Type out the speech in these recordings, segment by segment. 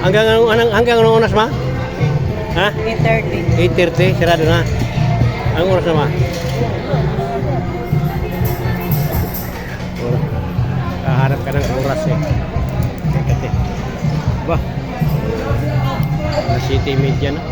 Hanggang anong oras ma? Ha? 8:30. 8:30, sarado na. Ang oras na ma? Kaharap ka ng oras eh. Kati. Ba? City Media na.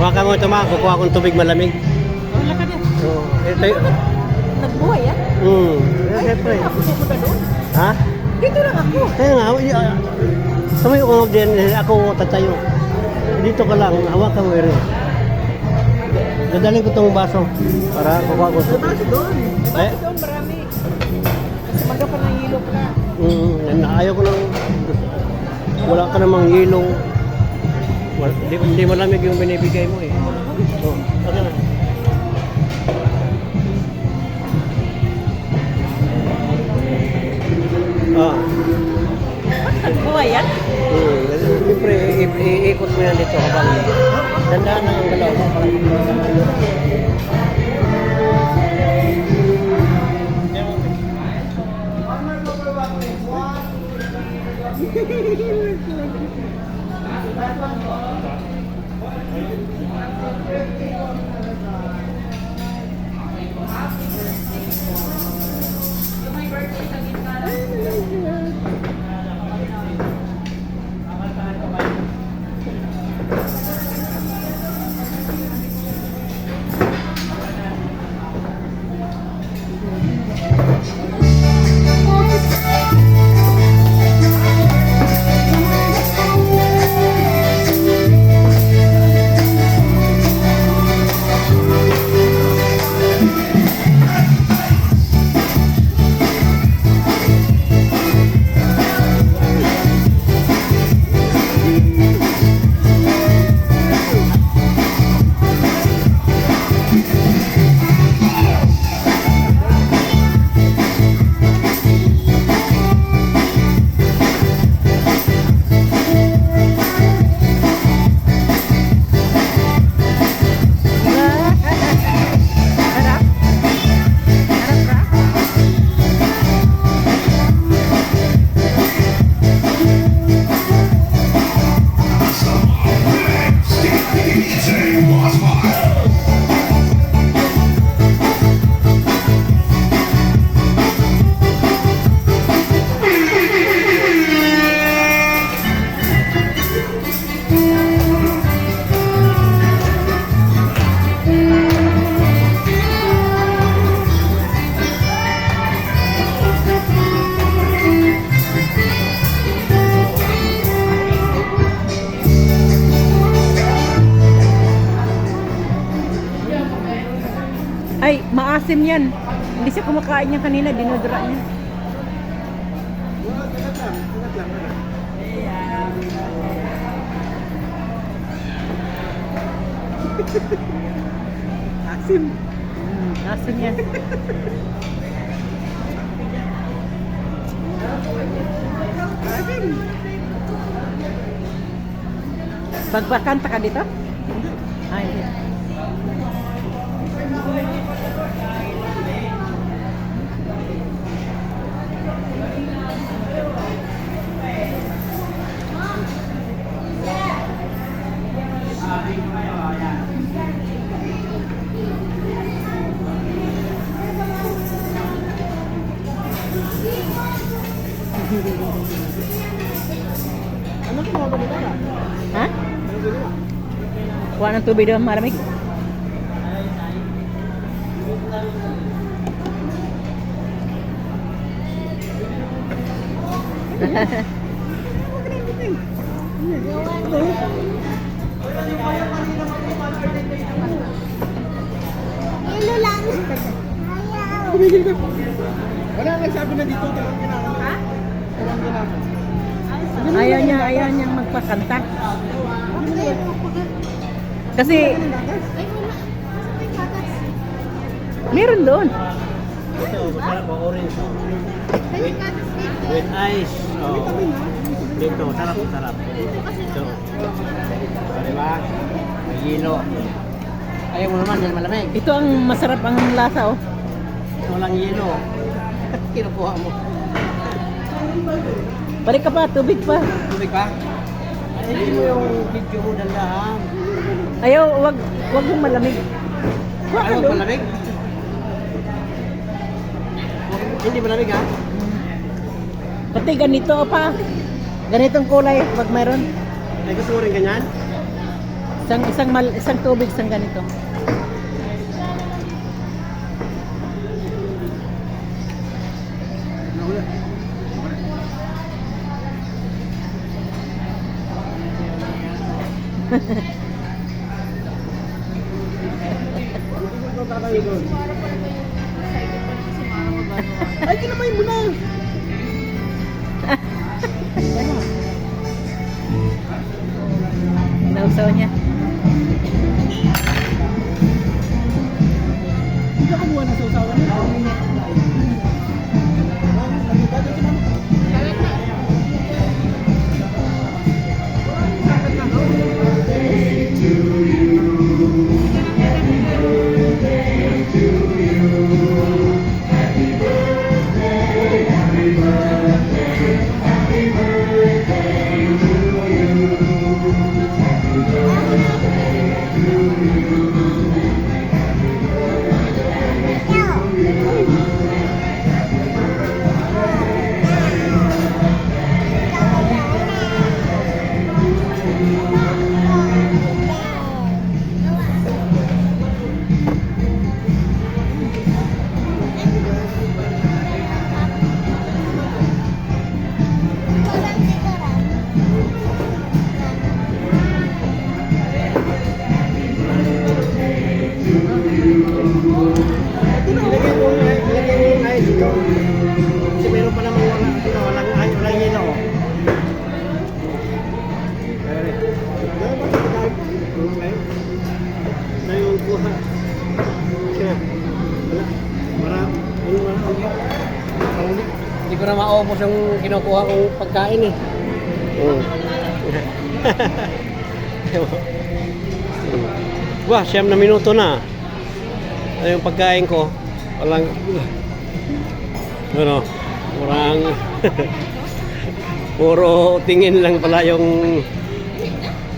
Kuha ka mo ito ma, kukuha akong tubig malamig. Wala ka din. Oo, ito yun. Nagbuhay yan? Siyempre. Pupunta doon? Ha? Dito lang ako. Kaya nga, tumayo ko din, ako tatayo. Dito ka lang, hawakan mo rin. Dadalhin ko itong baso para kukuha ko. Baso doon. Eh? Baso doon, marami. Kasi maga pa ng hilo ka. Ayaw ko lang, wala ka namang hilong. Hindi malamig yung binibigay mo eh. Oh, ano na? Ah. Nagbuhay yan? Siyempre, iikot mo yan dito habang tandaan lang ang galaw mo. Ay, maasim yan. Hindi siya kumakain niya kanina, dinudura niya. Asim. Asim yan. Asim. Pagpakanta ka dito? Ay, hindi. Ano ko mga balita? Ha? Kuha ng tubig doon, maramig. Hello lang. Ayaw. Wala nagsabi na dito talagang kailangan. Ha? Talagang kailangan. Ayaw niya magpakanta. Kasi Ay, wala. Sa may gatas. meron doon. Ito, masarap po, orange. Oh. With ice. Oh. Dito, sarap, sarap. Ito. Diba? May hilo. Ayaw mo naman, dahil malamig. Ito ang masarap ang lasa, oh. Walang hilo. Kinukuha mo. Balik ka pa, tubig pa. Tubig pa? Ay, hindi mo yung video mo dandahan. Ayaw, wag mong malamig. Huwag ka Ayaw doon. malamig? Hindi malamig ha? Pati ganito pa. Ganitong kulay, pag mayroon. Ay, gusto mo rin ganyan? Isang tubig, isang ganito. Ay, kinamay mo na! Nausaw niya. Hindi ako buwan na sa usawan. Ilagay mo yung ice ito. Kasi meron pa naman walang hilo. Na yung kuha. Kaya, wala. Marami. Hindi ko na maubos yung kinukuha kong pagkain eh. Wah, 9 na minuto na. Ano yung pagkain ko? Walang ano, kurang puro tingin lang pala yung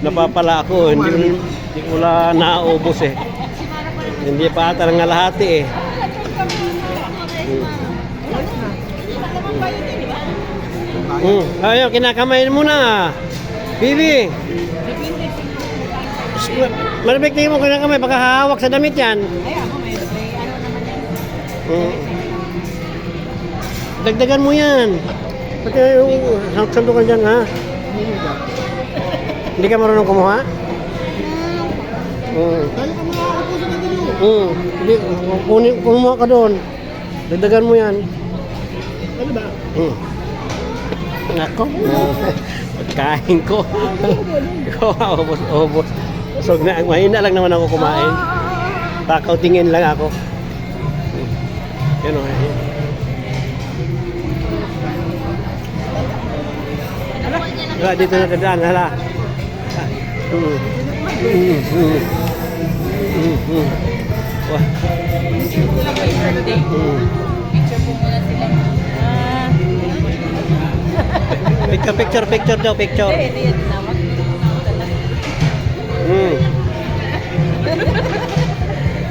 napapala ako. Hindi ko wala naubos eh. Hindi pa ata ng kalahati eh. Ayaw, kinakamayin mo na. Bibi. Malabik tingin mo kinakamay, baka hawak sa damit yan. Dagdagan mo yan. Pati yung sandukan dyan, ha? Hindi ka marunong kumuha? Hindi, kumuha ka doon. Dagdagan mo yan. Ano ba? Nako. Pagkain ko. Obos. So, mahina lang naman ako kumain. Takaw tingin lang ako. Yan o. Hala, dito na tadaan. Hala. Wah. Picture daw, picture.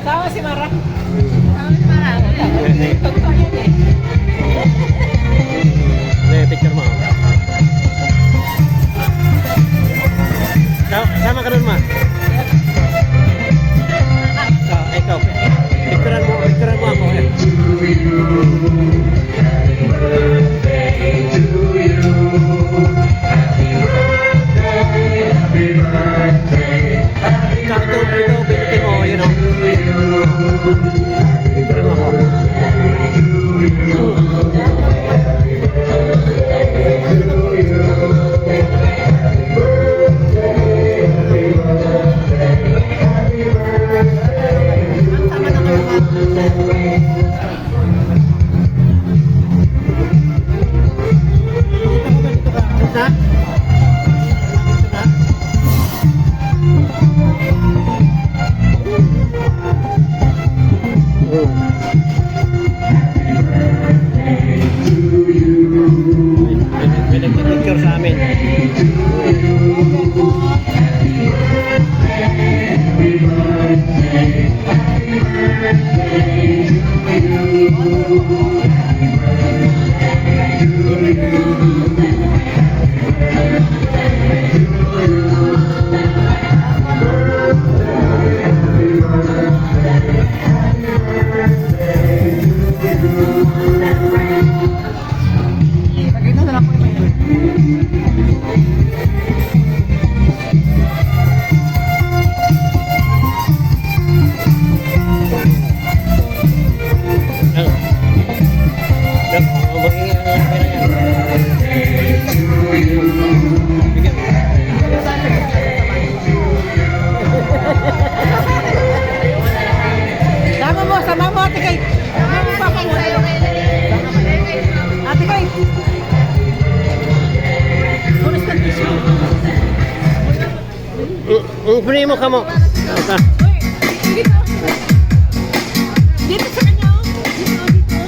Tawa si Mara. Picture mo. Sama ka dun, ma. Ikaw. Picturean mo ako. Ito, pinutin mo, yun o. Picturean mo ako. Sama mo, Ate Kay. Sama mo, Papa mo. Ate Kay. Oras ng tissue. Pili mo ka mo. Dito. Dito sa kanya. Dito, dito.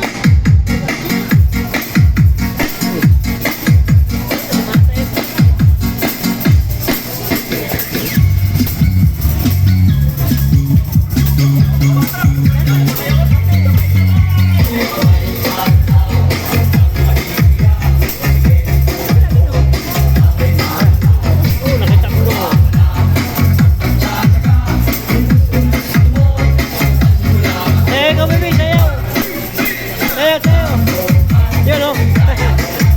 Nakita mo mo. Sayaw ka, baby, sayaw. Sayaw, sayaw. Yun, oh. Sayaw.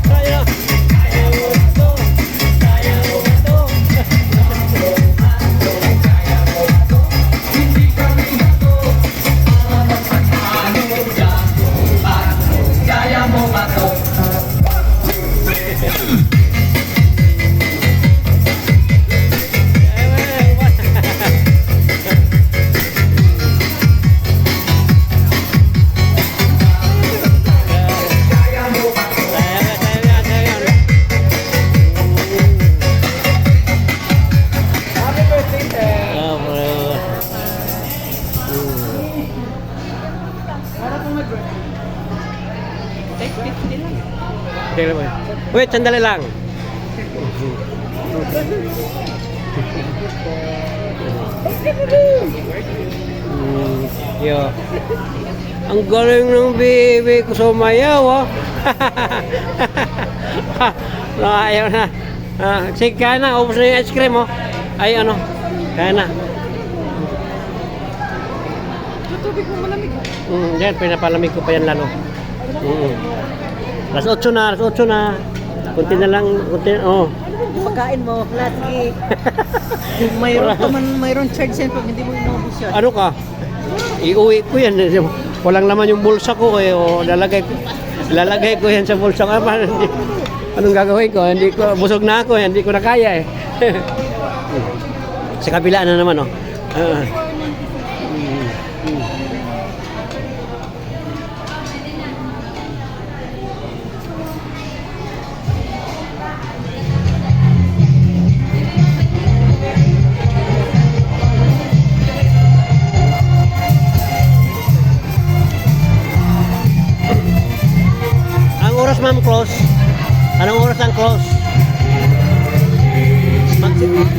Sayaw ito. Sayaw ito. Wait, sandali lang. Yo. Ang galing ng baby ko sumayaw, oh. Ayaw na. Sige, kaya na. Ubus na yung ice cream, oh. Ay, ano. Kaya na. Tubig mo malamig. Yan, pinapalamig ko pa yan lalo. Alas 8 na, alas 8 na. Kunti na lang, kunti, oh. Pagkain mo, lagi. Mayroon pa man, mayroon charge yan pag hindi mo inubos yun. Ano ka? Iuwi ko yan. Walang laman yung bulsa ko eh. O, lalagay ko yan sa bulsa ko. Anong gagawin ko? Hindi ko, busog na ako. Hindi ko na kaya eh. Sa kabila na naman, oh. Oras ma'am close? Anong oras ang close? Maximum. 「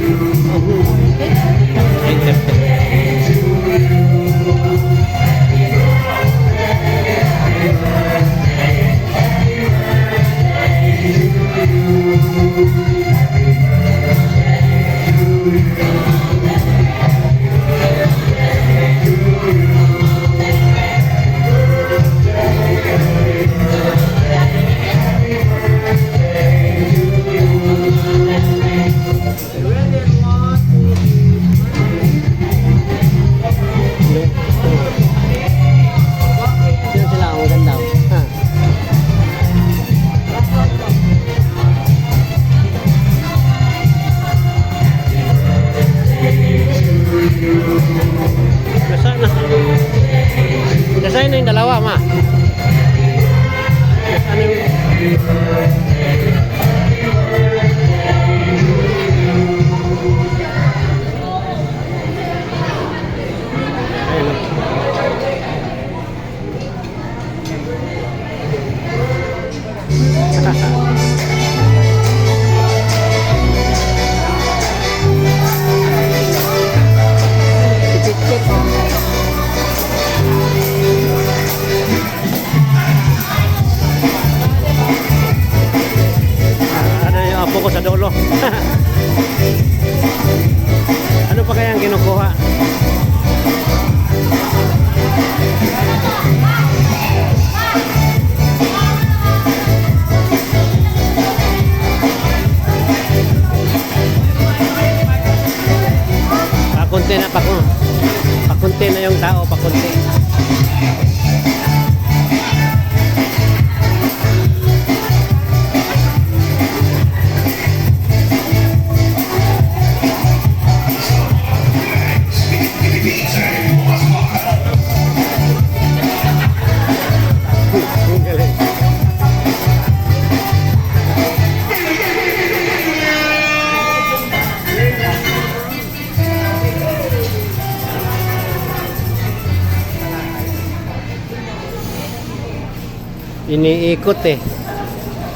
iniikot eh.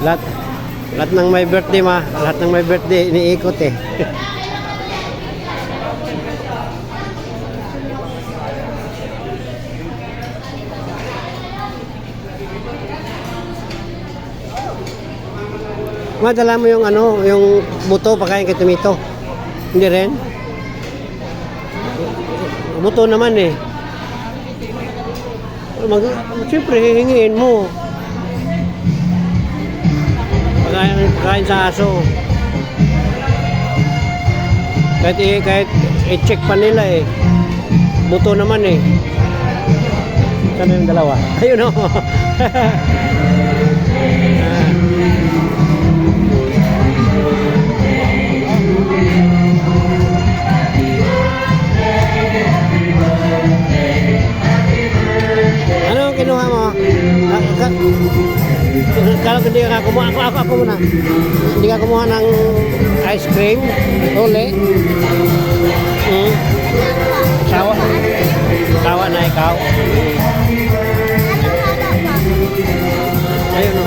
Lahat ng may birthday lahat ng may birthday iniikot eh. Madala mo yung yung buto pagkain kay Tumito. Hindi rin? Buto naman eh. Siyempre, hihingiin mo. Pagkain sa aso. Kahit i-check pa nila eh. Buto naman eh. Saan yung dalawa? Ayun o. Ano ang kinuha mo? Kalau hindi ka kumuha, ako muna. Hindi ka kumuha ng ice cream, uli. Sawa na ikaw. Ayun o.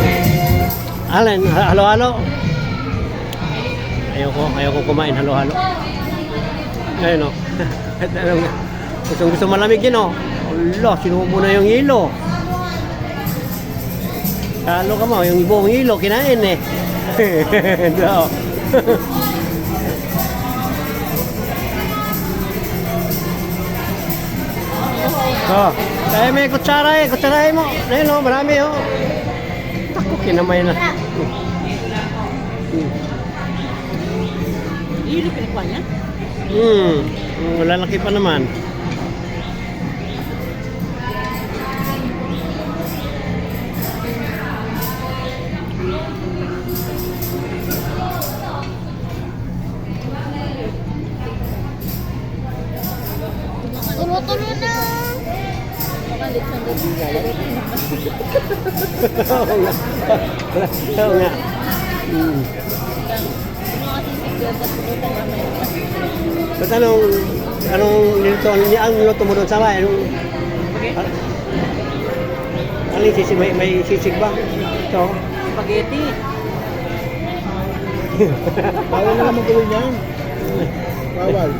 Alin, halo-halo. Ayoko kumain halo-halo. Ayun o. Gusto malamig yun o. Allah, sinubo na yung hilo. Halo ka mo, yung buong hilo, kinain eh. No. Oh, kaya may kutsara eh, kutsarahin mo. Ayun o, marami o. Tako, kinamay na. Hilo pinikuha niya? Malalaki pa naman. Tulo-tulo na. Oo nga. Oo nga. Ba't anong niluto mo doon sa bahay? Anong sisig? May sisig ba? Ito? Spaghetti. Bawal na naman gawin yan. Bawal.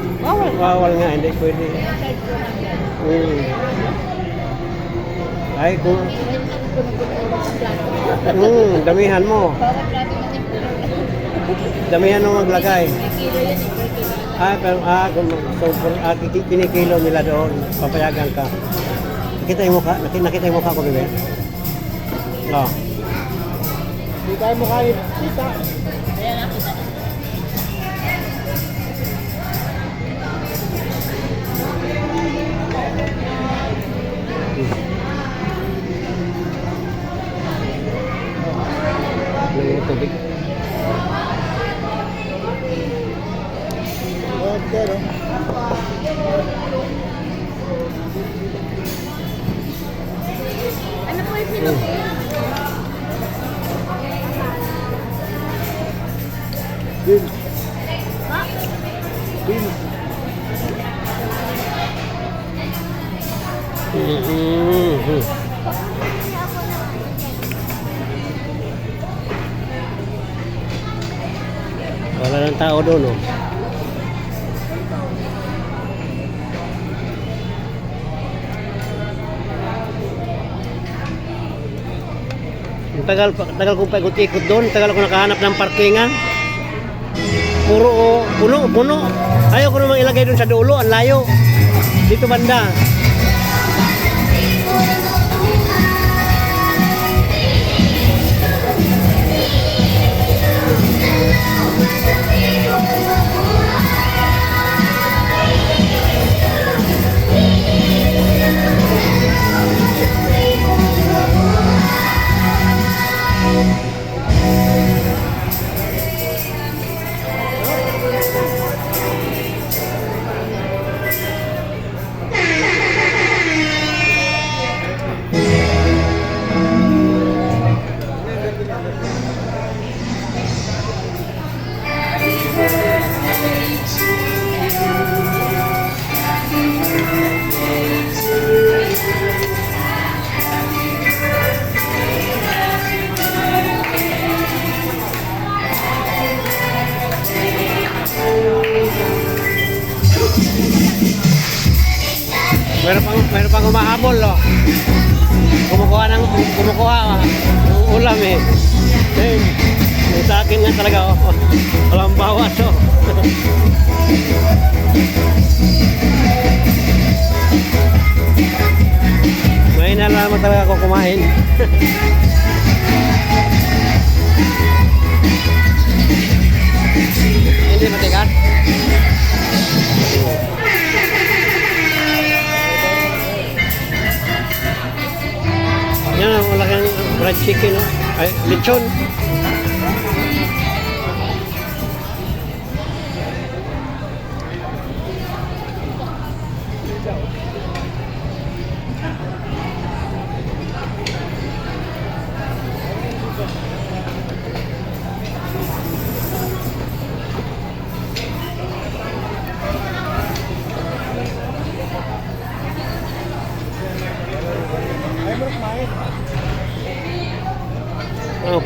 Bawal nga, hindi pwede. Ay, kung... damihan mo. Damihan mo maglagay. Kinikilo nila doon. Papayagan ka. Nakita yung mukha ko, bebe? Oo. Hindi tayo mukha kita. Tubig. Pero Ano po yung sinubo? Bin. Bin. Wala ng tao doon, oh. Tagal kong paikot-ikot doon. Tagal ako nakahanap ng parkingan. Puro, puno. Ayaw ko namang ilagay doon sa dulo. Ang layo. Dito banda. Meron pang humahabol, oh. Kumukuha ng ulam eh. Eh, yung sa akin nga talaga, oh. Walang bawas, oh. May nalaman talaga ako kumain. Hindi matigas. Yan ang malaking fried chicken, no? Ay, lechon.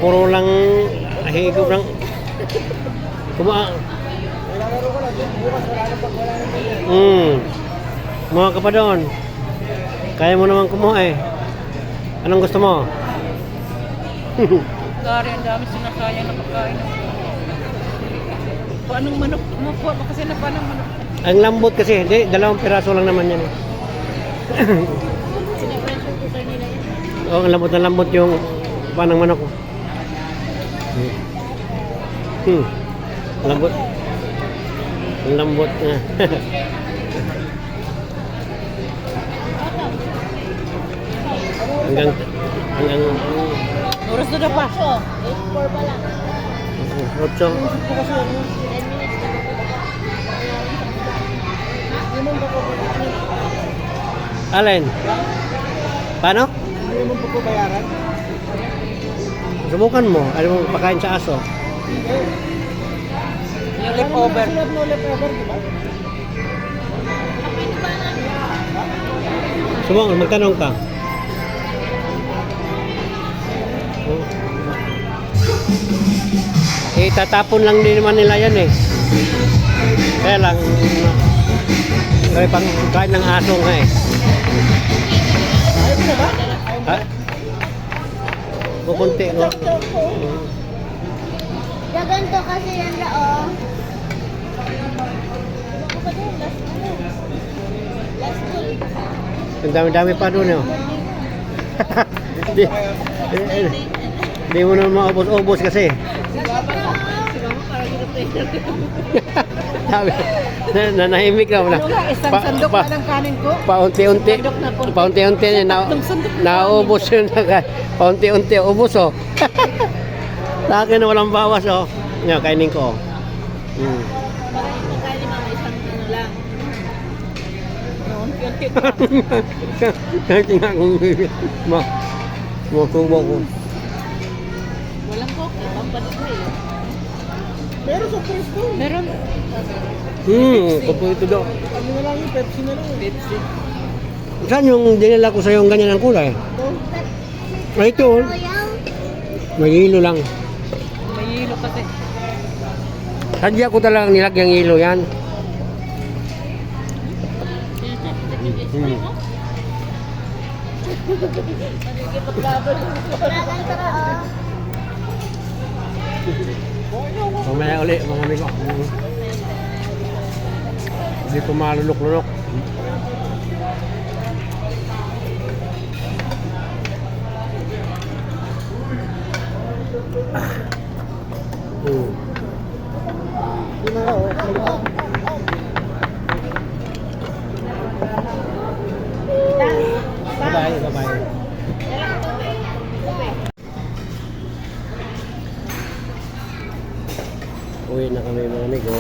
Puro lang higop lang. Mga ka pa doon. Kaya mo naman kumuha eh. Anong gusto mo? Gari, ang dami sinasayang na pagkain. Paanong manok? Makuha ba kasi na paanong manok? Ang lambot kasi, hindi, 2 piraso lang naman yan eh. Sinapressure cooker nila yan. Oh, ang lambot na lambot yung panang manok. Lambot. Ang lambot na. hanggang Oras na pa. 8:04 pa lang. 8. 10 minutes na. Alin? Paano? Hindi mo po bayaran? Subukan mo. Ano mo pakain sa aso? Yung leftover. No leftover, di ba? Subukan, magtanong ka. Oh. Eh, tatapon lang din naman nila yan eh. Kaya lang, kaya pang kain ng aso nga eh. Ayaw mo na ba? Ha? Kukunti, no? Gaganto kasi yan na, oh. Last week. Ang dami-dami pa doon, oh. Di, di mo naman maubos-ubos kasi. Sabi, nanahimik na. Ano lang, isang sandok na ng kanin ko. Paunti-unti. Sandok na po. Paunti-unti na Tatlong sandok na naubos yun. Paunti-unti, ubos, oh. Sa akin walang bawas, oh. Yan, kainin ko, oh. Pagkain ni mama, isang ano lang. Unti-unti Kahit nga kung masubo ko. Walang coke, pampalit na eh. Pero sa presko. Meron. Kapo ito daw. Ano na lang yung Pepsi na lang. Pepsi. Saan yung dinala ko sa'yo yung ganyan ng kulay? Ay, ito, oh. May hilo lang. May hilo kasi. Sadya ko talagang nilagyang hilo yan. Gaganto ka, oh. Mamaya uli, mga amigo. Hindi ko malulok-lulok. Bye-bye, bye-bye. Uwi na kami mga amigo.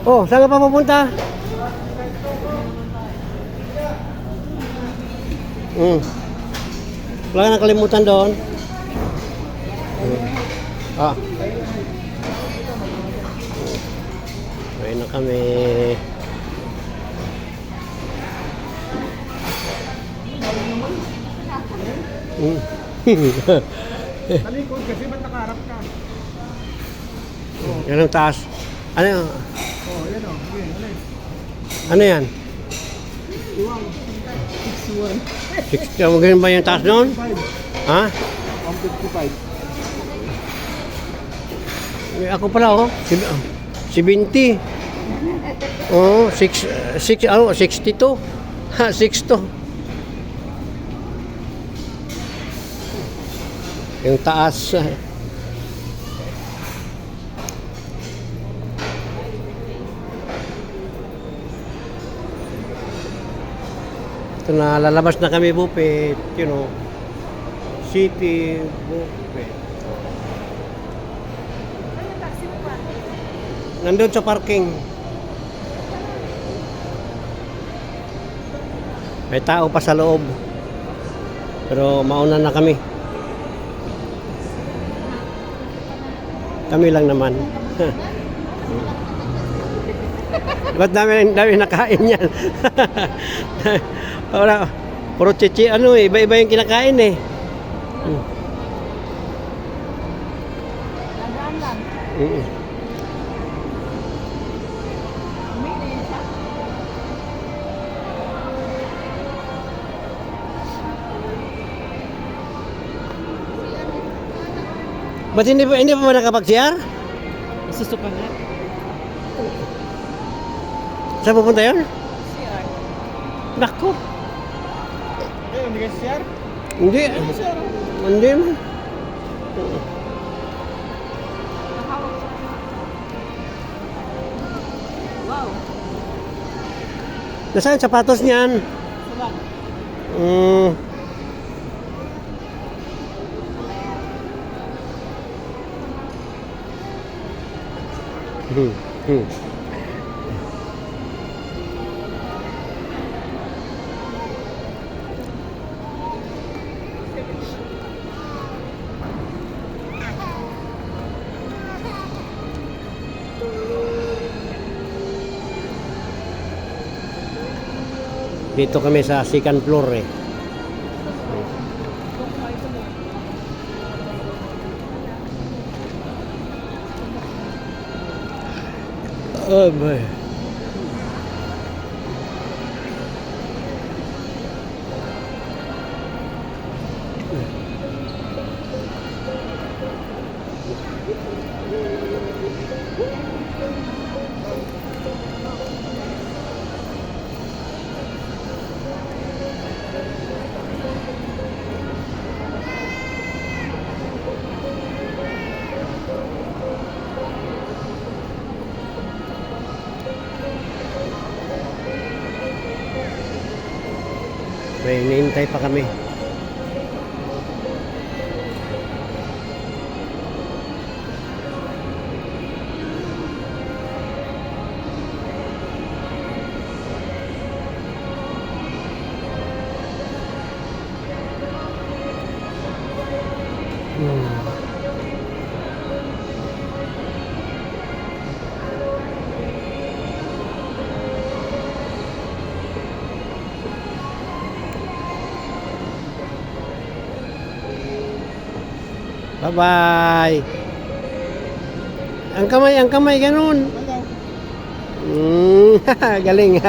Oh, saan ka pa pupunta? Wala ka nakalimutan doon? Ah. Uwi na kami. Talikod kasi ba't nakaharap ka? Yan ang taas. Ano yun? Oh, yan o. Okay, alay. Ano yan? 6-1. 60, ganun ba yung taas noon? Ha? 155. Ako pala, oh. 70. Oh, 62. Ha, 62. Yung taas. Ito na, lalabas na kami, Bupit. You know, City, Bupit. Nandun sa parking. May tao pa sa loob. Pero mauna na kami. Kami lang naman. Ba't dami nakain yan? Wala, puro chichi, ano eh, iba-iba yung kinakain eh. Nagaan lang. Mm. Ba't hindi pa ba nakapag-CR? Susukan nga. Saan pupunta yun? CR. Naku, Eh, hindi ka share? hindi. Hindi man. Wow. Nasaan sapatos niyan? Sabak. Mm. Hmm. Dito kami sa second floor eh. Oh boy. May hinihintay pa kami. Bye-bye. Ang kamay, ganun. Galing.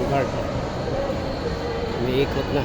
Guard. Umiikot na.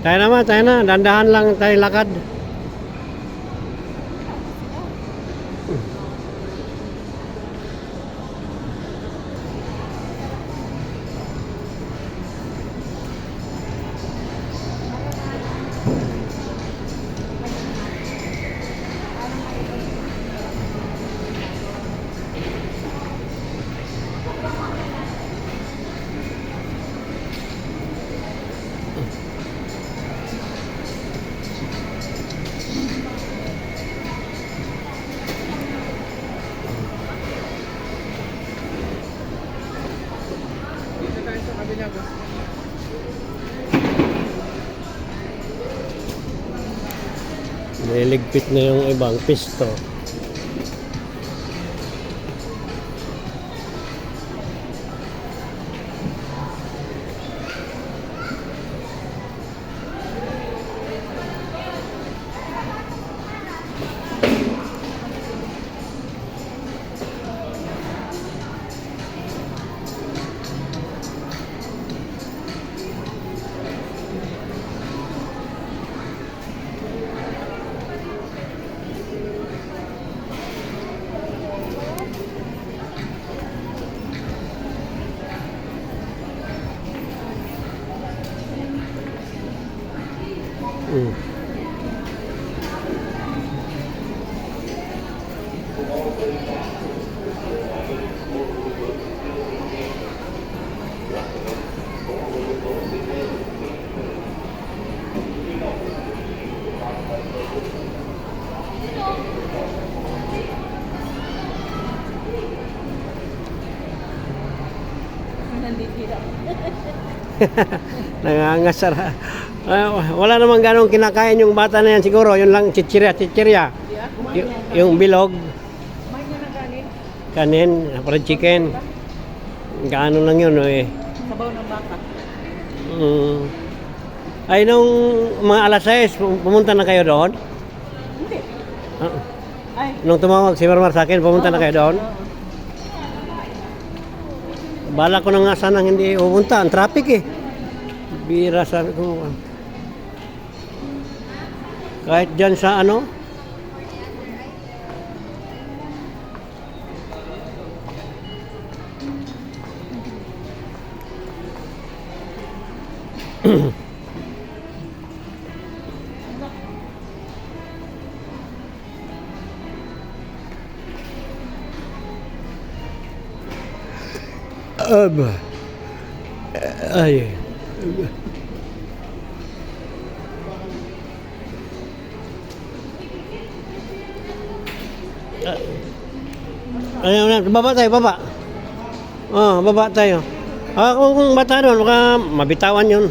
Tayo na. Dandahan lang tayo lakad. Dito tayo sa kabila, boss. Niligpit na yung ibang pisto. Mm. Nangangasara. Wala namang ganong kinakain yung bata na yan siguro. Yun lang chichirya. Yung bilog. Kanin, fried chicken. Gaano lang yun eh. Sabaw ng baka. Ay, nung mga alas 6, pumunta na kayo doon? Hindi. Ah, Ay. nung tumawag si Marmar sa akin, pumunta na kayo doon? Oo. Bala ko na nga sanang hindi pupunta. Ang traffic eh. Bira sabi ko. Kahit dyan sa ano? Ay. Ayaw na, baba tayo, baba. Oh, baba tayo. Kung bata doon, baka mabitawan yun.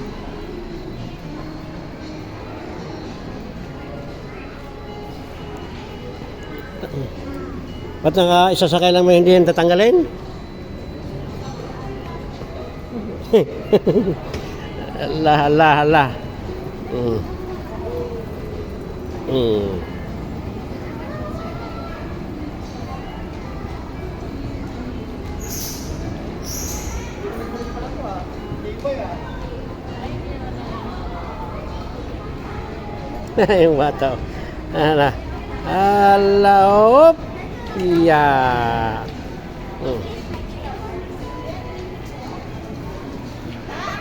Ba't isasakay lang mo hindi yan tatanggalin? Hala. Mm. Yung bata. Hala, op. Yeah.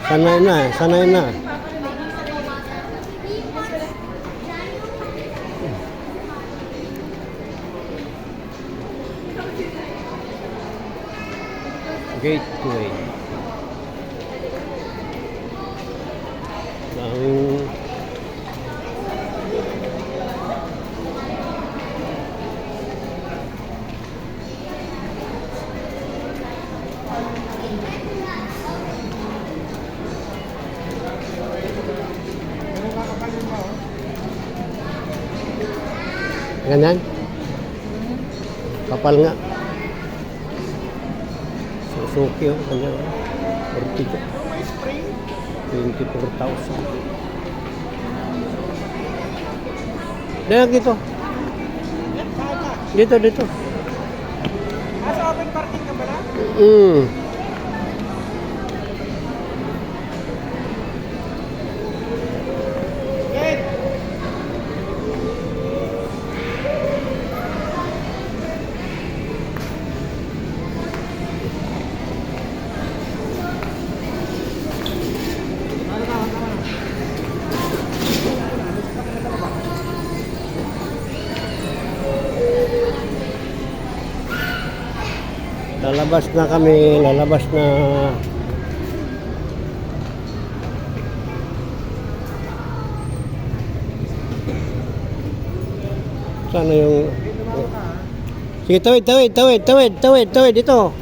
Sanay na. Gateway. Ganyan? Kapal nga. Suzuki oh, ganyan. 24,000. Dito, dito. Dito. Sa open parking ka ba na? lalabas na kami, lalabas na. Sana yung... Sige, tawid, dito.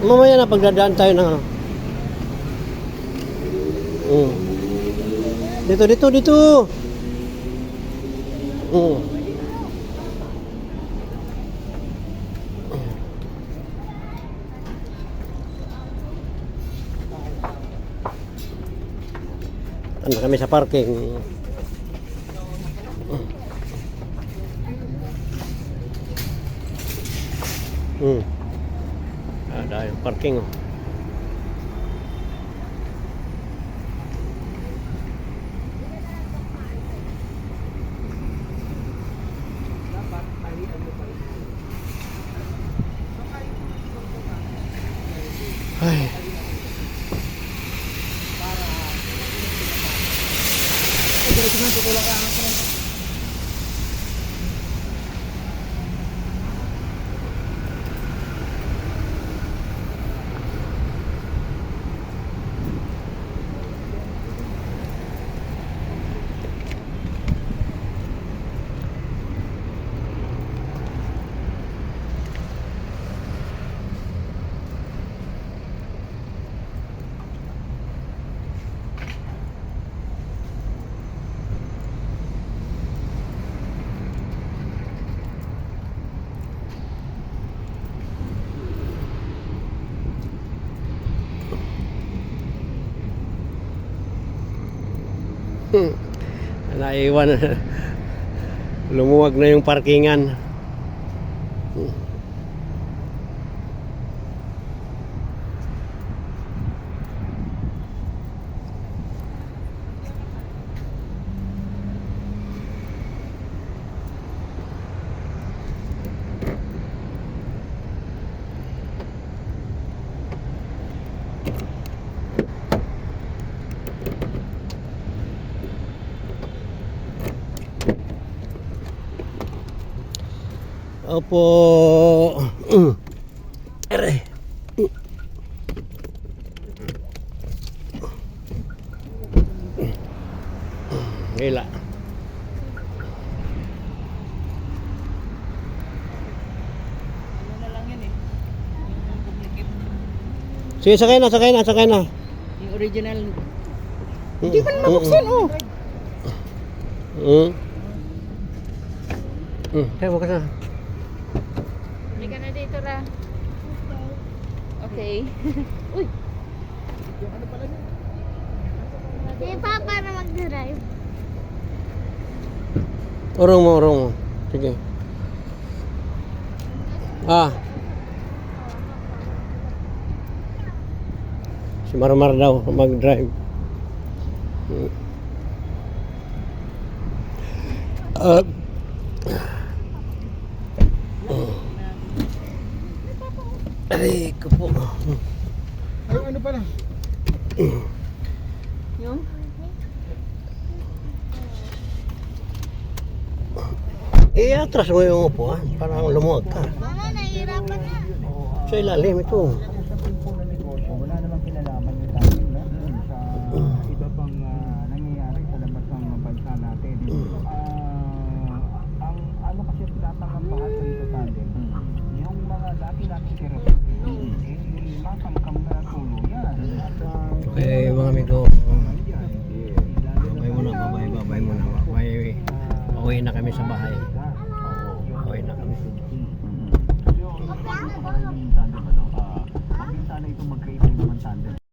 Mamaya na pagdadaan tayo ng ano. Dito. Ano kami sa parking. Ada yung parking. Ay. Naiwan. Lumuwag na yung parkingan. Opo. Aray. Gila. Sige, sakay na. Yung original. Hindi man mabuksan, oh. Kaya mo ka na. Hindi ka na dito, Ra. Okay. Uy! Si Papa na mag-drive. Urong mo. Sige. Si Marmar daw mag-drive. Aray ko po. Ay, ano pala? Yung? Atras mo yung upuan. Parang lumuwag ka. Mama, nahihirapan na. Sa ilalim ito.